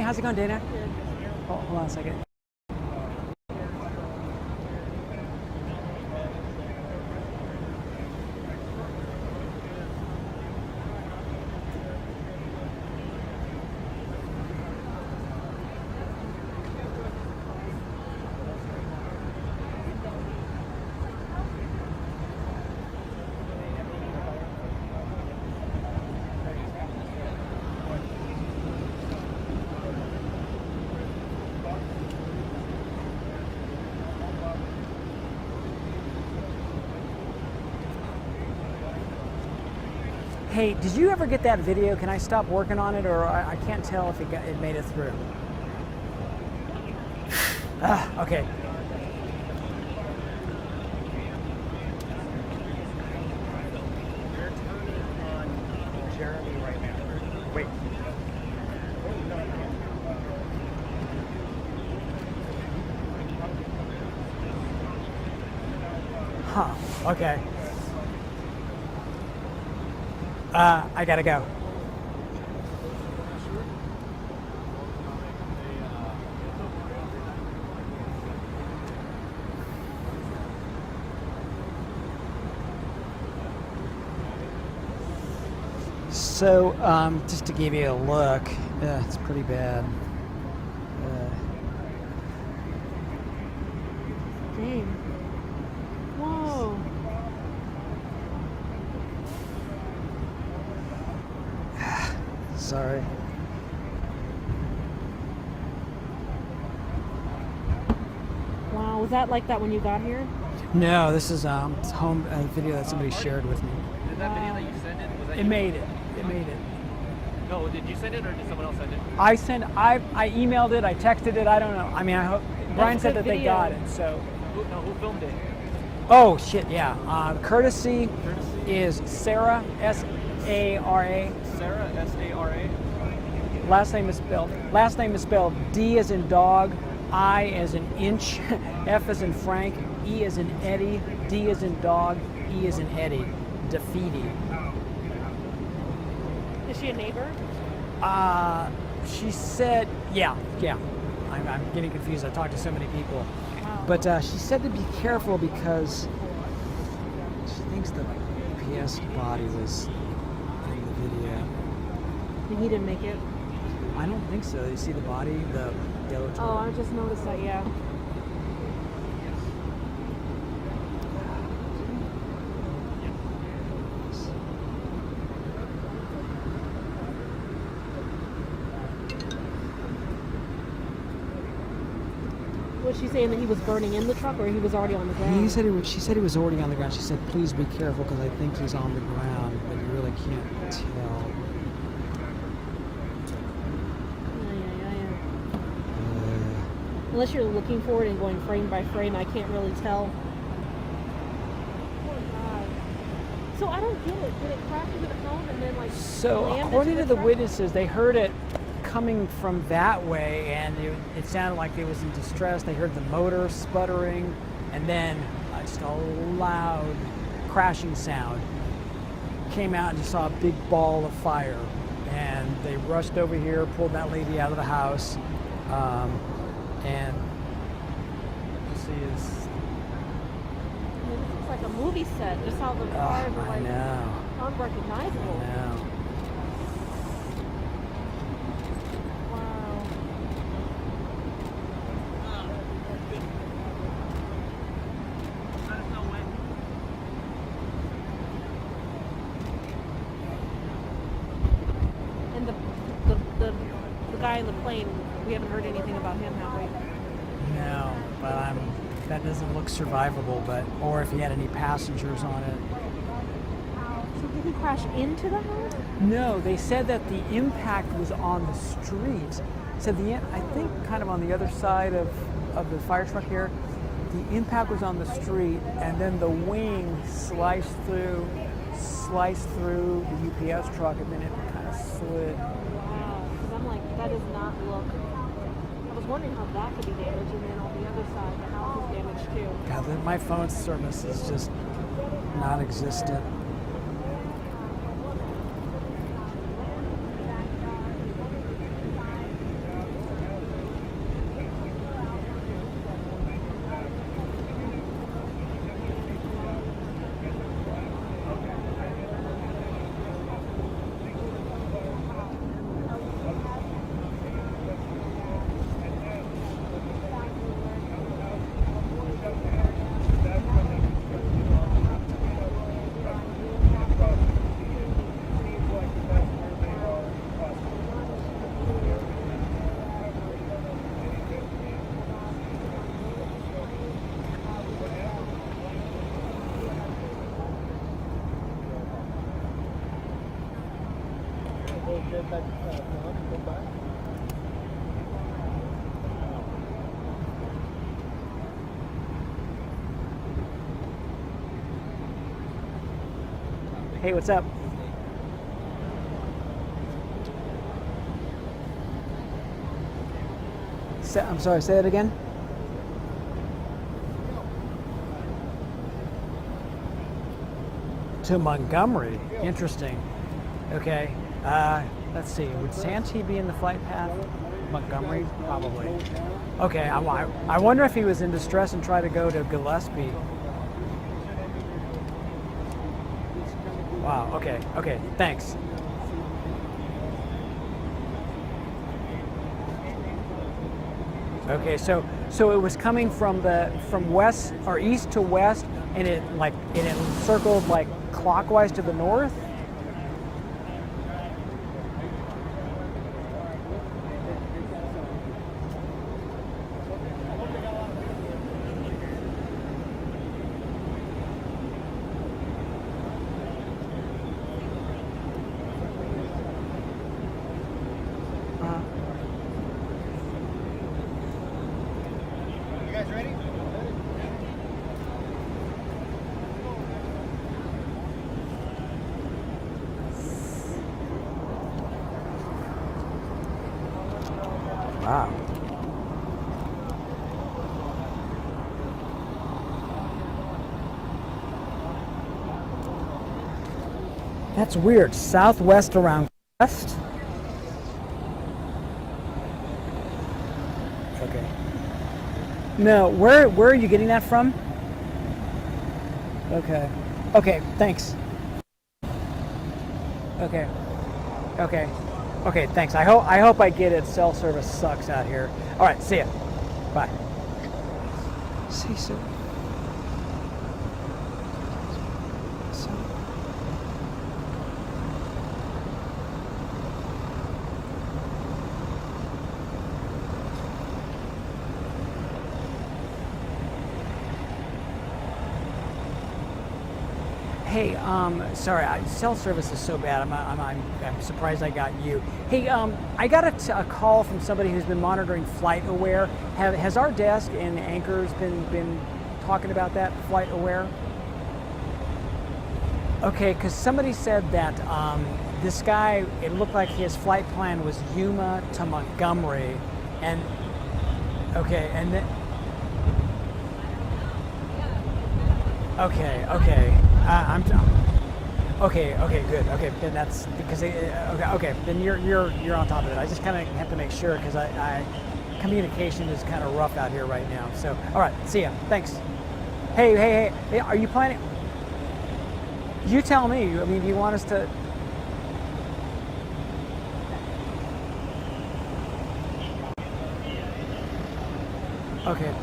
how's it going, Dana? Oh, hold on a second. Hey, did you ever get that video? Can I stop working on it, or I can't tell if it made it through? Okay. They're turning on Jeremy right now. Wait. Huh. Okay. I gotta go. So, just to give you a look, it's pretty bad. Dang. Whoa. Sorry. Wow, was that like that when you got here? No, this is home video that somebody shared with me. Did that video that you sent it? Was that It you? made it. It made it. No, did you send it or did someone else send it? I emailed it. I texted it. I don't know. I mean, I hope Brian said good that they video. got it. So. Who filmed it? Oh shit! Yeah. Courtesy is Sarah, S-A-R-A. Sarah, S-A-R-A. Last name is spelled D as in dog, I as in inch, F as in Frank, E as in Eddie, D as in dog, E as in Eddie. Defeaty. Is she a neighbor? She said, yeah. I'm getting confused. I talked to so many people. Wow. But she said to be careful because she thinks the PS body was in the video. And he didn't make it? I don't think so. You see the body, the yellow turtle? Oh, I just noticed that, yeah. Was she saying that he was burning in the truck or he was already on the ground? She said he was already on the ground. She said, please be careful because I think he's on the ground, but you really can't tell. Unless you're looking for it and going frame by frame, I can't really tell. Poor guy. So I don't get it. Did it crash into the home and then like So slammed according into to the the truck? witnesses, they heard it coming from that way, and it sounded like it was in distress. They heard the motor sputtering, and then just a loud crashing sound. Came out and just saw a big ball of fire, and they rushed over here, pulled that lady out of the house, and you see is. I mean, this looks like a movie set. Just how the cars are I like know. unrecognizable. I know. Wow. And the guy in the plane, we haven't heard anything about him, have we? No, but that doesn't look survivable. But or if he had any passengers on it. So did he crash into the house? No, they said that the impact was on the street. Said I think kind of on the other side of the fire truck here. The impact was on the street, and then the wing sliced through the UPS truck, and then it kind of slid. Wow, because I'm like, that does not look. I was wondering how that could be damaged, and then on the other side, the house is damaged too. God, my phone service is just non-existent. Hey, what's up? I'm sorry, say that again? To Montgomery. Interesting. Okay. Let's see. Would Santee be in the flight path? Montgomery? Probably. Okay. I wonder if he was in distress and tried to go to Gillespie. Wow. Okay. Okay. Thanks. Okay. So it was coming from west or east to west, and it circled like clockwise to the north. Wow. That's weird. Southwest around west? Okay. No, where are you getting that from? Okay. Okay, thanks. Okay. Okay. Okay, thanks. I hope I get it. Cell service sucks out here. All right, see ya. Bye. See you soon. Hey, sorry, cell service is so bad. I'm surprised I got you. Hey, I got a call from somebody who's been monitoring Flight Aware. Has our desk in Anchor's been talking about that, Flight Aware? Okay, because somebody said that this guy, it looked like his flight plan was Yuma to Montgomery, and okay, and then okay. Okay, good. Okay, then that's because okay. Then you're on top of it. I just kind of have to make sure because I communication is kind of rough out here right now. So all right, see ya. Thanks. Hey, are you planning? You tell me. I mean, do you want us to? Okay.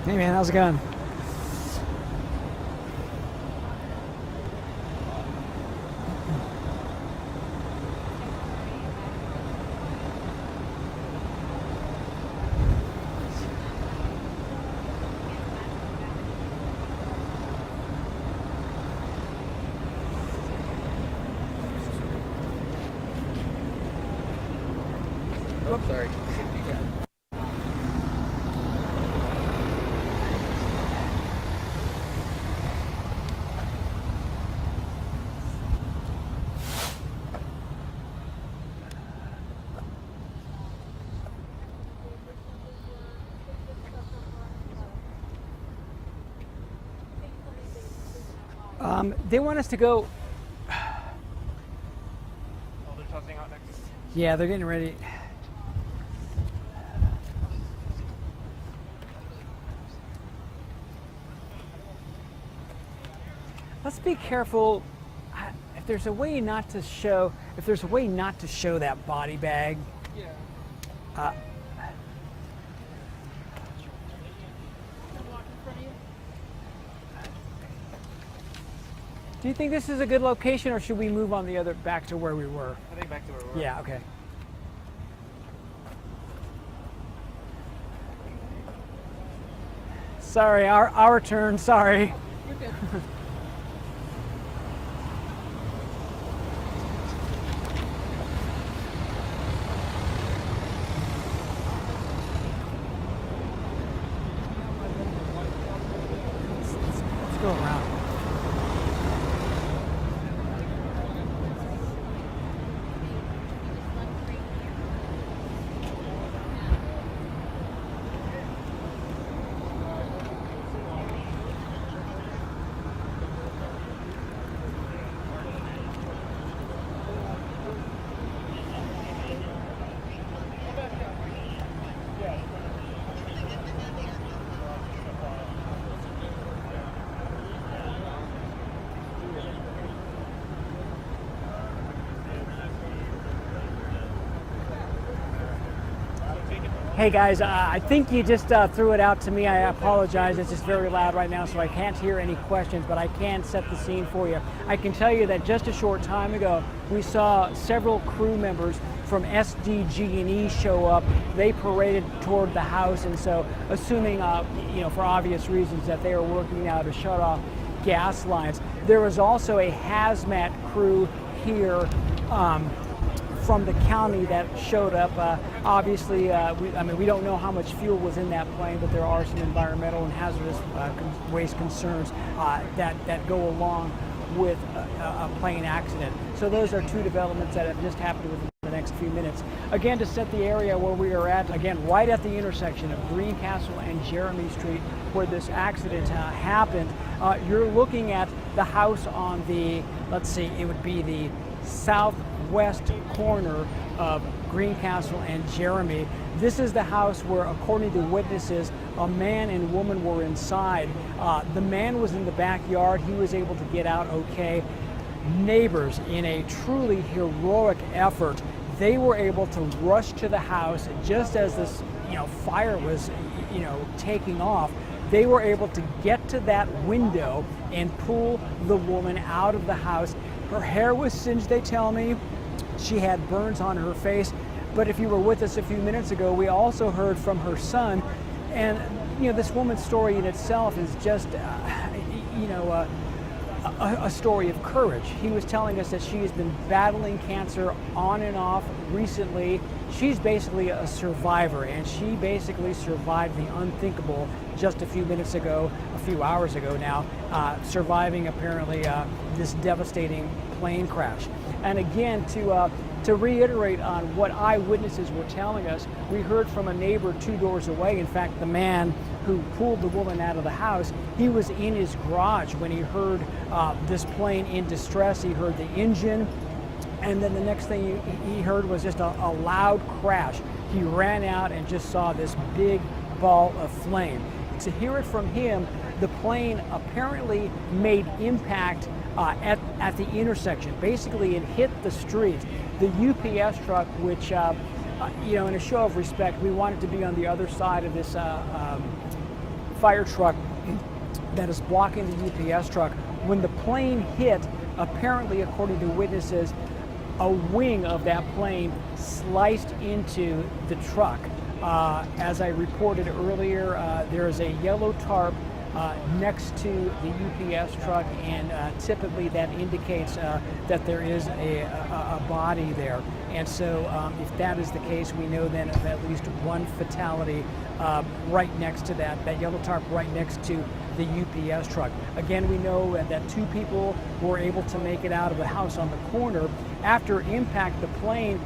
Hey man, how's it going? Oh, sorry. They want us to go. Oh, they're tossing out next. Yeah, they're getting ready. Let's be careful. If there's a way not to show, that body bag. Yeah. Do you think this is a good location, or should we move on the other back to where we were? I think back to where we were. Yeah. Okay. Sorry, our turn. Sorry. You're good. go around. Hey guys, I think you just threw it out to me. I apologize. It's just very loud right now, so I can't hear any questions, but I can set the scene for you. I can tell you that just a short time ago, we saw several crew members from SDG&E show up. They paraded toward the house, and so assuming, for obvious reasons, that they are working now to shut off gas lines. There was also a hazmat crew here from the county that showed up. Obviously, we don't know how much fuel was in that plane, but there are some environmental and hazardous waste concerns that go along with a plane accident. So those are two developments that have just happened within the next few minutes. Again, to set the area where we are at, again, right at the intersection of Greencastle and Jeremy Street, where this accident happened, you're looking at the house on the, let's see, it would be the southwest corner of Greencastle and Jeremy. This is the house where, according to witnesses, a man and woman were inside. The man was in the backyard. He was able to get out okay. Neighbors, in a truly heroic effort, they were able to rush to the house just as this fire was taking off. They were able to get to that window and pull the woman out of the house. Her hair was singed, they tell me. She had burns on her face. But if you were with us a few minutes ago, we also heard from her son. And, this woman's story in itself is just, a story of courage. He was telling us that she has been battling cancer on and off recently. She's basically a survivor, and she basically survived the unthinkable just a few minutes ago, a few hours ago now, surviving apparently this devastating plane crash. And again, to reiterate on what eyewitnesses were telling us, we heard from a neighbor 2 doors away. In fact, the man who pulled the woman out of the house, he was in his garage when he heard this plane in distress. He heard the engine, and then the next thing he heard was just a loud crash. He ran out and just saw this big ball of flame. To hear it from him, the plane apparently made impact at the intersection. Basically, it hit the street. The UPS truck, which, in a show of respect, we wanted to be on the other side of this fire truck that is blocking the UPS truck. When the plane hit, apparently, according to witnesses, a wing of that plane sliced into the truck. As I reported earlier, there is a yellow tarp next to the UPS truck, and typically that indicates that there is a body there. And so if that is the case, we know then of at least one fatality right next to that yellow tarp right next to the UPS truck. Again, we know that 2 people were able to make it out of the house on the corner. After impact, the plane,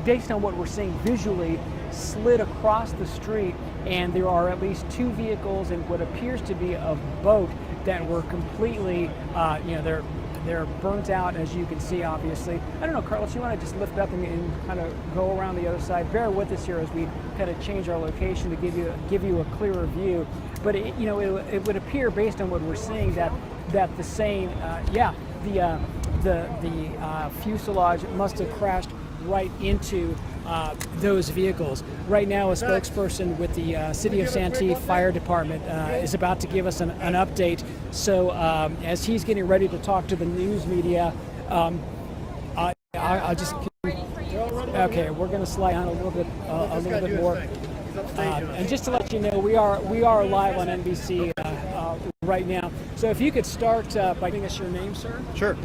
based on what we're seeing visually, slid across the street, and there are at least 2 vehicles and what appears to be a boat that were completely, they're burnt out, as you can see, obviously. I don't know, Carlos, you want to just lift up and kind of go around the other side? Bear with us here as we kind of change our location to give you a clearer view. But it would appear, based on what we're seeing, that the same, the fuselage must have crashed right into those vehicles. Right now, a spokesperson with the City of Santee Fire Department is about to give us an update. So as he's getting ready to talk to the news media, I'll just... Okay, we're going to slide on a little bit more. And just to let you know, we are live on NBC right now. So if you could start by giving us your name, sir. Sure.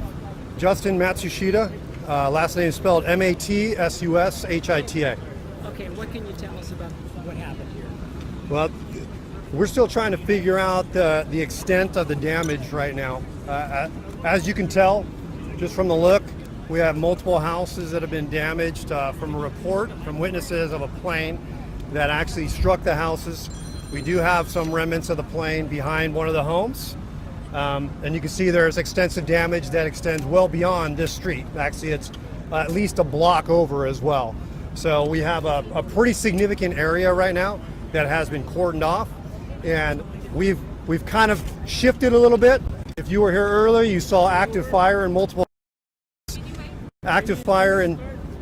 Justin Matsushita. Last name is spelled Matsushita. Okay, what can you tell us about what happened here? Well, we're still trying to figure out the extent of the damage right now. As you can tell, just from the look, we have multiple houses that have been damaged from a report from witnesses of a plane that actually struck the houses. We do have some remnants of the plane behind one of the homes. And you can see there's extensive damage that extends well beyond this street. Actually, it's at least a block over as well. So we have a pretty significant area right now that has been cordoned off, and we've kind of shifted a little bit. If you were here earlier, you saw active fire in one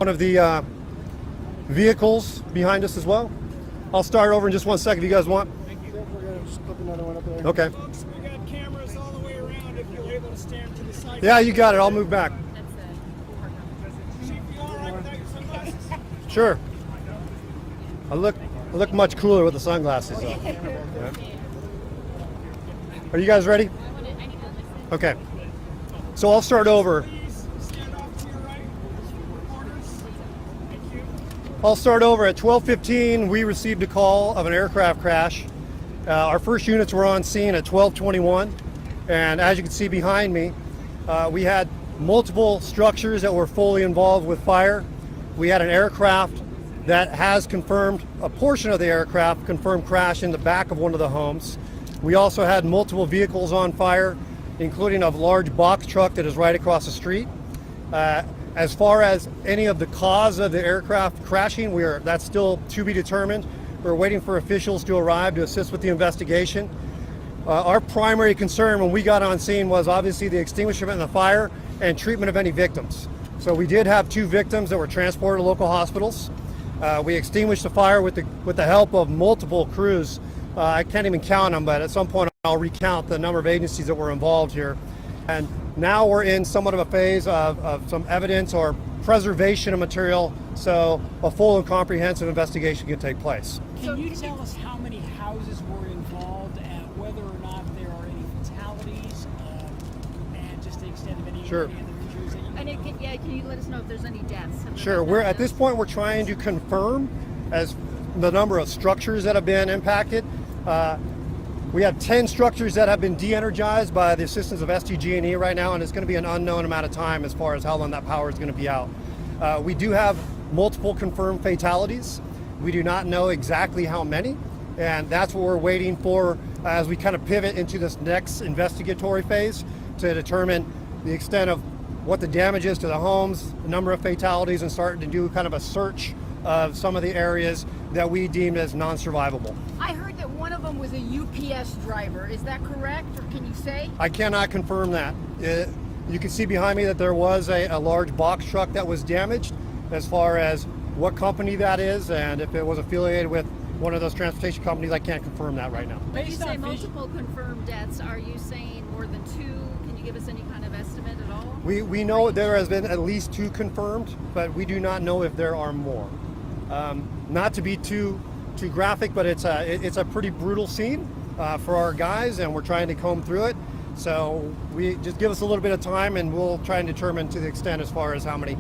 of the vehicles behind us as well. I'll start over in just 1 second if you guys want. We're going to slip another one up there. Okay. Folks, we got cameras all the way around if you're able to stand to the side. Yeah, you got it. I'll move back. Chief, you all right without your sunglasses? Sure. I look much cooler with the sunglasses on. Yeah. Are you guys ready? Okay. So I'll start over. Please stand off to your right. Reporters. Thank you. I'll start over at 12:15. We received a call of an aircraft crash. Our first units were on scene at 12:21, and as you can see behind me, we had multiple structures that were fully involved with fire. We had an aircraft that has confirmed, a portion of the aircraft confirmed crash in the back of one of the homes. We also had multiple vehicles on fire, including a large box truck that is right across the street. As far as any of the cause of the aircraft crashing, that's still to be determined. We're waiting for officials to arrive to assist with the investigation. Our primary concern when we got on scene was obviously the extinguishment of the fire and treatment of any victims. So we did have 2 victims that were transported to local hospitals. We extinguished the fire with the help of multiple crews. I can't even count them, but at some point I'll recount the number of agencies that were involved here. And now we're in somewhat of a phase of some evidence or preservation of material, so a full and comprehensive investigation can take place. Can you tell us how many houses were involved and whether or not there are any fatalities and just the extent of any Sure. other injuries that you Can you let us know if there's any deaths? Sure. We're at this point we're trying to confirm as the number of structures that have been impacted. We have 10 structures that have been de-energized by the assistance of SDG&E right now, and it's going to be an unknown amount of time as far as how long that power is going to be out. We do have multiple confirmed fatalities. We do not know exactly how many, and that's what we're waiting for as we kind of pivot into this next investigatory phase to determine the extent of what the damage is to the homes, the number of fatalities, and starting to do kind of a search of some of the areas that we deemed as non-survivable. I heard that one of them was a UPS driver. Is that correct, or can you say? I cannot confirm that. You can see behind me that there was a large box truck that was damaged. As far as what company that is and if it was affiliated with one of those transportation companies, I can't confirm that right now. When you Based say on multiple confirmed deaths, are you saying more than 2? Can you give us any kind of estimate at all? We know there has been at least 2 confirmed, but we do not know if there are more. Not to be too graphic, but it's a pretty brutal scene for our guys, and we're trying to comb through it. So we just give us a little bit of time, and we'll try and determine to the extent as far as how many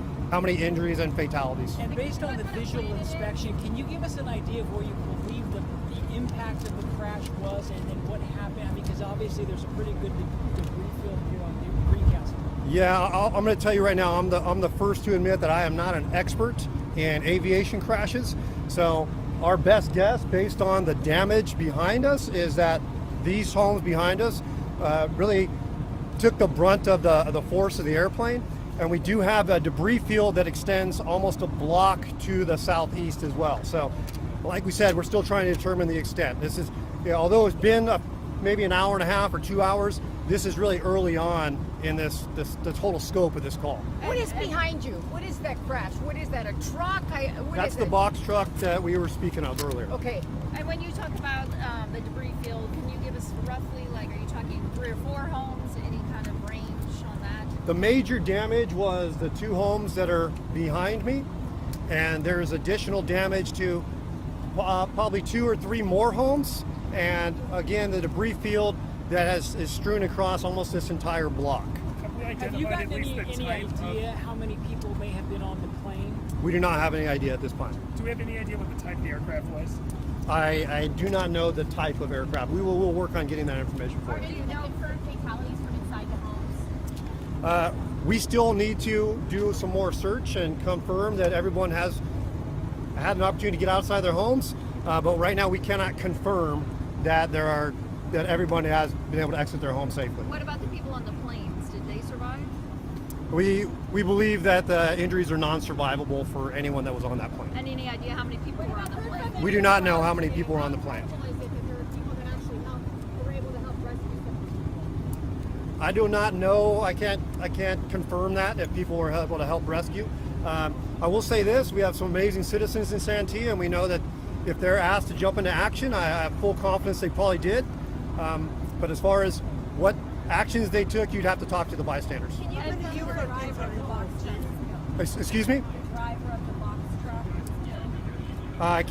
injuries and fatalities. And based on the visual inspection, can you give us an idea of where you believe the impact of the crash was and then what happened? Because obviously there's a pretty good debris field here on the recast. Yeah, I'm going to tell you right now, I'm the first to admit that I am not an expert in aviation crashes. So our best guess, based on the damage behind us, is that these homes behind us really took the brunt of the force of the airplane. And we do have a debris field that extends almost a block to the southeast as well. So, like we said, we're still trying to determine the extent. This is, although it's been maybe an hour and a half or 2 hours, this is really early on in the total scope of this call. What is behind you? What is that crash? What is that, a truck? That's the box truck that we were speaking of earlier. Okay. And when you talk about the debris field, can you give us roughly, like, are you talking 3 or 4 homes? Any kind of range on that? The major damage was the 2 homes that are behind me, and there's additional damage to probably 2 or 3 more homes, and again the debris field that is strewn across almost this entire block. Have we Have you identified gotten at least any the type idea how many people may have been on the plane? We do not have any idea at this point. Do we have any idea what the type of the aircraft was? I do not know the type of aircraft. We'll work on getting that information for Or you. do you know confirmed fatalities from inside the homes? We still need to do some more search and confirm that everyone has had an opportunity to get outside their homes. But right now, we cannot confirm that that everyone has been able to exit their home safely. What about the people on the planes? Did they survive? We believe that the injuries are non-survivable for anyone that was on that plane. And any idea how many people were on the plane? We do not know how many people were on the plane. I do not know. I can't confirm that if people were able to help rescue. I will say this: we have some amazing citizens in Santee, and we know that if they're asked to jump into action, I have full confidence they probably did. But as far as what actions they took, you'd have to talk to the bystanders. Can you give the driver of the box truck? Excuse me? Driver of the box truck? I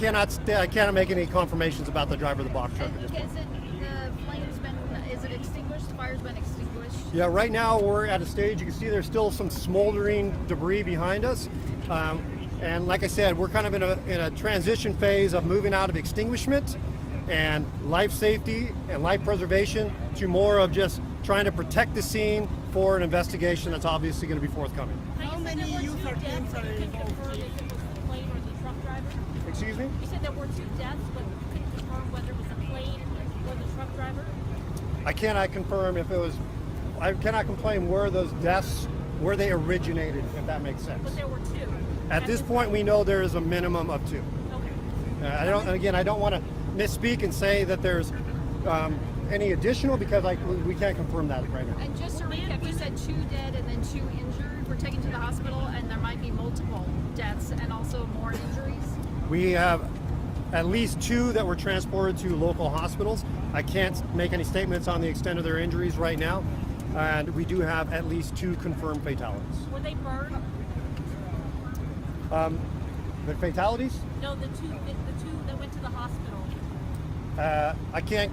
cannot make any confirmations about the driver of the box truck at this point. Is it the flames been? Is it extinguished? The fire's been extinguished? Yeah, right now we're at a stage. You can see there's still some smoldering debris behind us, and like I said, we're kind of in a transition phase of moving out of extinguishment and life safety and life preservation to more of just trying to protect the scene for an investigation that's obviously going to be forthcoming. How many user teams are involved? Plane or the truck driver? Excuse me? You said there were 2 deaths, but you couldn't confirm whether it was the plane or the truck driver? I cannot confirm if it was. I cannot complain where those deaths, where they originated, if that makes sense. But there were 2. At this point, we know there is a minimum of 2. Okay. I don't want to misspeak and say that there's any additional because we can't confirm that right now. And just to recap, you said 2 dead and then 2 injured. We're taken to the hospital, and there might be multiple deaths and also more injuries. We have at least 2 that were transported to local hospitals. I can't make any statements on the extent of their injuries right now. And we do have at least 2 confirmed fatalities. Were they burned? The fatalities? No, the two that went to the hospital. I can't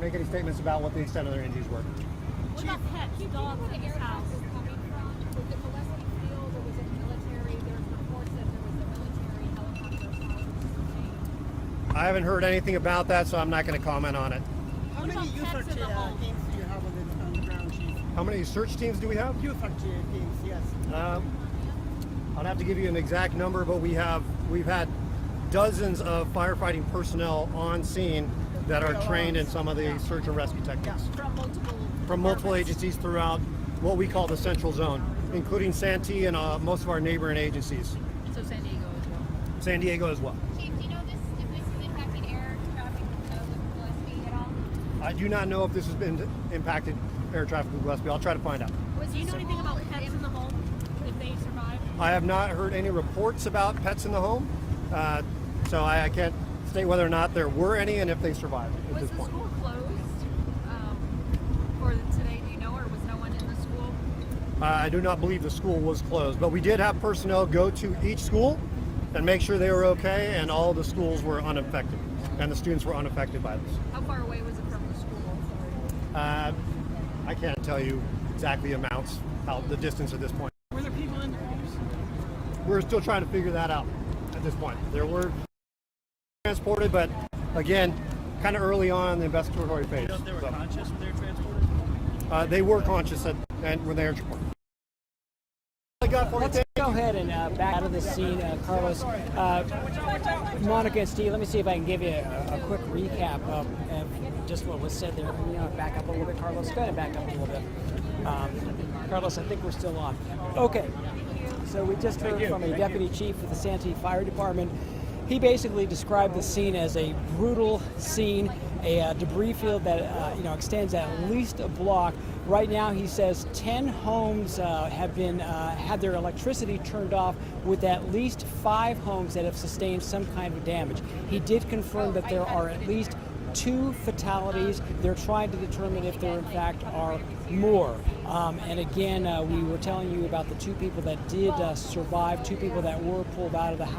make any statements about what the extent of their injuries were. What about pets, dogs in his house? Coming from, was it Gillespie Field or was it military? There's reports that there was a military helicopter. I haven't heard anything about that, so I'm not going to comment on it. How many user teams do you have on the ground, Chief? How many search teams do we have? User teams, yes. I'll have to give you an exact number, but we've had dozens of firefighting personnel on scene that are trained in some of the search and rescue techniques From multiple departments. agencies throughout what we call the Central Zone, including Santee and most of our neighboring agencies. So San Diego as well. San Diego as well. Chief, do you know if this is impacting air traffic with Gillespie at all? I do not know if this has been impacted air traffic with Gillespie. I'll try to find out. Do you know anything about pets in the home? If they survived? I have not heard any reports about pets in the home, so I can't state whether or not there were any and if they survived at Was this the point. school closed for today, do you know, or was no one in the school? I do not believe the school was closed, but we did have personnel go to each school and make sure they were okay, and all the schools were unaffected, and the students were unaffected by this. How far away was it from the school? I can't tell you exactly amounts, the distance at this point. Were there people in the homes? We're still trying to figure that out at this point. There were transported, but again, kind of early on in the investigatory phase. They were conscious when they were transported? They were conscious and when they were transported. Let's go ahead and back out of this scene, Carlos. Monica and Steve, let me see if I can give you a quick recap of just what was said there. Back up a little bit, Carlos. Go ahead and back up a little bit. Carlos, I think we're still on. Okay. So we just heard from a deputy chief of the Santee Fire Department. He basically described the scene as a brutal scene, a debris field that extends at least a block. Right now, he says 10 homes have been had their electricity turned off, with at least 5 homes that have sustained some kind of damage. He did confirm that there are at least 2 fatalities. They're trying to determine if there in fact are more. And again, we were telling you about the 2 people that did survive, 2 people that were pulled out of the house.